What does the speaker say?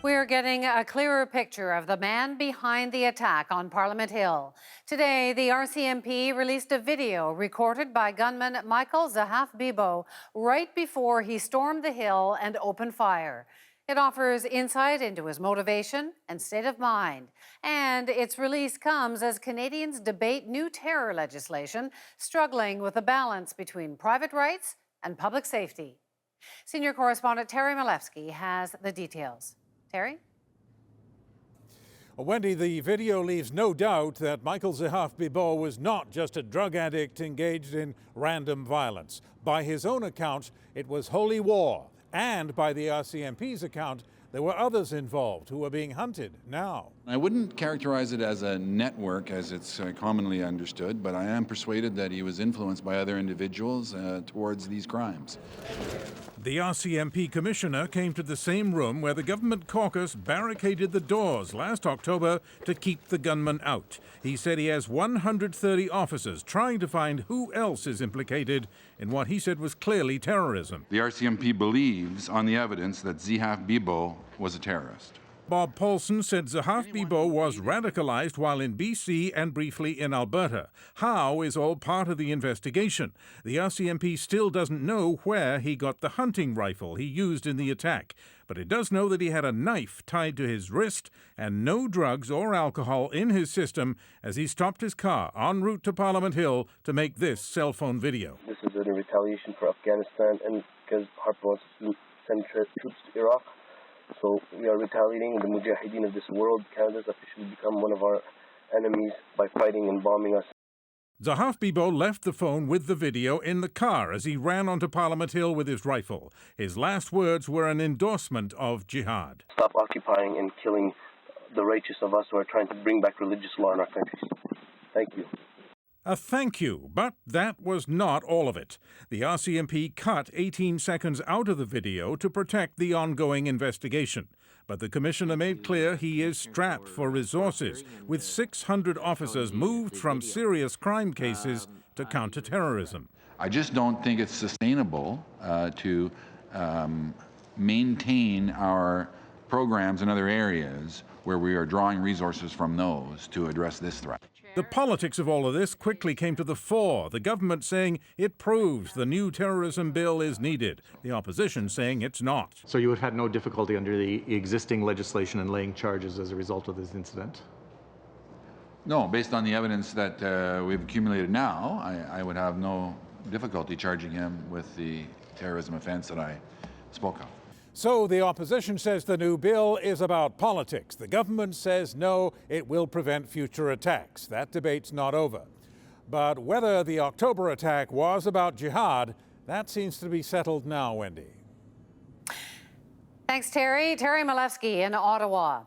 We're getting a clearer picture of the man behind the attack on Parliament Hill. Today, the RCMP released a video recorded by gunman Michael Zehaf-Bibeau right before he stormed the hill and opened fire. It offers insight into his motivation and state of mind. And its release comes as Canadians debate new terror legislation, struggling with the balance between private rights and public safety. Senior correspondent Terry Malewski has the details. Terry? Wendy, the video leaves no doubt that Michael Zehaf-Bibeau was not just a drug addict engaged in random violence. By his own account, it was holy war. And by the RCMP's account, there were others involved who are being hunted now. I wouldn't characterize it as a network as it's commonly understood, but I am persuaded that he was influenced by other individuals towards these crimes. The RCMP commissioner came to the same room where the government caucus barricaded the doors last October to keep the gunman out. He said he has 130 officers trying to find who else is implicated in what he said was clearly terrorism. The RCMP believes on the evidence that Zehaf-Bibeau was a terrorist. Bob Paulson said Zehaf-Bibeau was radicalized while in BC and briefly in Alberta. How is all part of the investigation. The RCMP still doesn't know where he got the hunting rifle he used in the attack, but it does know that he had a knife tied to his wrist and no drugs or alcohol in his system as he stopped his car en route to Parliament Hill to make this cell phone video. This is a retaliation for Afghanistan and because Harper wants to send troops to Iraq. So we are retaliating. The Mujahideen of this world, Canada's officially become one of our enemies by fighting and bombing us. Zehaf-Bibeau left the phone with the video in the car as he ran onto Parliament Hill with his rifle. His last words were an endorsement of jihad. Stop occupying and killing the righteous of us who are trying to bring back religious law in our country. Thank you. A thank you, but that was not all of it. The RCMP cut 18 seconds out of the video to protect the ongoing investigation. But the commissioner made clear he is strapped for resources, with 600 officers moved from serious crime cases to counter-terrorism. I just don't think it's sustainable to maintain our programs in other areas where we are drawing resources from those to address this threat. The politics of all of this quickly came to the fore, the government saying it proves the new terrorism bill is needed, the opposition saying it's not. So you would have had no difficulty under the existing legislation in laying charges as a result of this incident? No, based on the evidence that we've accumulated now, I would have no difficulty charging him with the terrorism offense that I spoke of. So the opposition says the new bill is about politics. The government says no, it will prevent future attacks. That debate's not over. But whether the October attack was about jihad, that seems to be settled now, Wendy. Thanks, Terry. Terry Malewski in Ottawa.